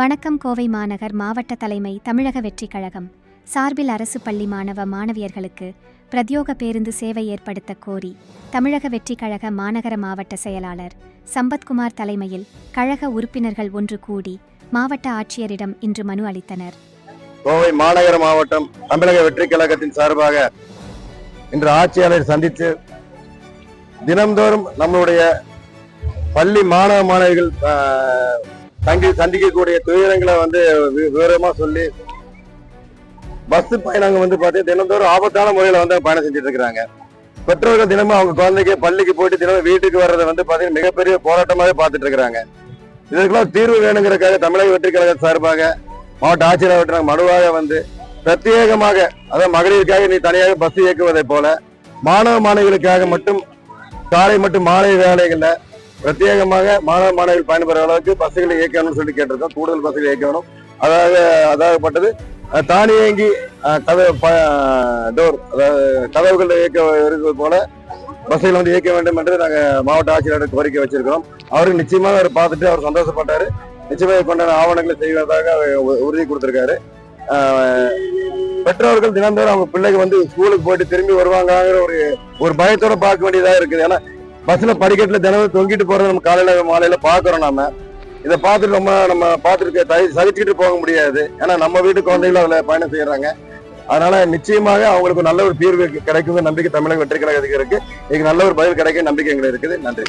வணக்கம். கோவை மாநகர் மாவட்ட தலைமை தமிழக வெற்றிக் கழகம் சார்பில் அரசு பள்ளி மாணவ மாணவியர்களுக்கு பிரத்யோக பேருந்து சேவை ஏற்படுத்த கோரி தமிழக வெற்றிக் கழக மாநகர மாவட்ட செயலாளர் சம்பத்குமார் தலைமையில் கழக உறுப்பினர்கள் ஒன்று கூடி மாவட்ட ஆட்சியரிடம் இன்று மனு அளித்தனர். கோவை மாநகர மாவட்டம் தமிழக வெற்றிக் கழகத்தின் சார்பாக இன்று ஆட்சியாளர் சந்தித்து தினம்தோறும் நம்மளுடைய பள்ளி மாணவ மாணவிகள் சந்திக்கக்கூடிய துயரங்களை விவரமா சொல்லி பஸ் பயணங்க தினந்தோறும் ஆபத்தான முறையில பயணம் செஞ்சுட்டு இருக்கிறாங்க. பெற்றோர்கள் தினமும் அவங்க குழந்தைக்கு பள்ளிக்கு போயிட்டு தினமும் வீட்டுக்கு வர்றதை மிகப்பெரிய போராட்டமாகவே பார்த்துட்டு இருக்கிறாங்க. இதற்கெல்லாம் தீர்வு வேணுங்கிறதுக்காக தமிழக வெற்றிக் கழக சார்பாக மாவட்ட ஆட்சியர் மனுவாக பிரத்யேகமாக அதாவது மகளிருக்காக நீ தனியாக பஸ் இயக்குவதை போல மாணவ மாணவிகளுக்காக மட்டும் காலை மற்றும் மாலை வேலைகள்ல பிரத்யேகமாக மாணவ மாணவிகள் பயன்பெற அளவுக்கு பஸ்களை இயக்கணும்னு சொல்லி கேட்டிருக்கோம். கூடுதல் பஸ்களை இயக்கணும். அதாகப்பட்டது தானியங்கி கதவுகள் இயக்க இருக்கிறது போல பஸ்ஸைகள் இயக்க வேண்டும் என்று நாங்கள் மாவட்ட ஆட்சியரிடம் கோரிக்கை வச்சிருக்கிறோம். அவருக்கு நிச்சயமாக அவர் பார்த்துட்டு அவர் சந்தோஷப்பட்டாரு. நிச்சயமாக கொண்டாட ஆவணங்களை செய்வதாக உறுதி கொடுத்திருக்காரு. பெற்றோர்கள் தினந்தோறும் அவங்க பிள்ளைங்க ஸ்கூலுக்கு போயிட்டு திரும்பி வருவாங்கிற ஒரு பயத்தோட பார்க்க வேண்டியதாக இருக்குது. ஏன்னா பஸ்ல படிக்கட்டுல தினமும் தொங்கிட்டு போறத நம்ம காலையில மாலையில பாக்குறோம். இதை பார்த்துட்டு நம்ம பார்த்துட்டு சகிச்சுக்கிட்டு போக முடியாது. ஏன்னா நம்ம வீட்டு குழந்தைகளும் அதுல பயணம் செய்யறாங்க. அதனால நிச்சயமாக அவங்களுக்கு நல்ல ஒரு தீர்வு கிடைக்கும் நம்பிக்கை தமிழக வெற்றிக் கழகத்துக்கு இருக்கு. நல்ல ஒரு பதில் கிடைக்கும் நம்பிக்கை எங்களுக்கு இருக்குது. நன்றி.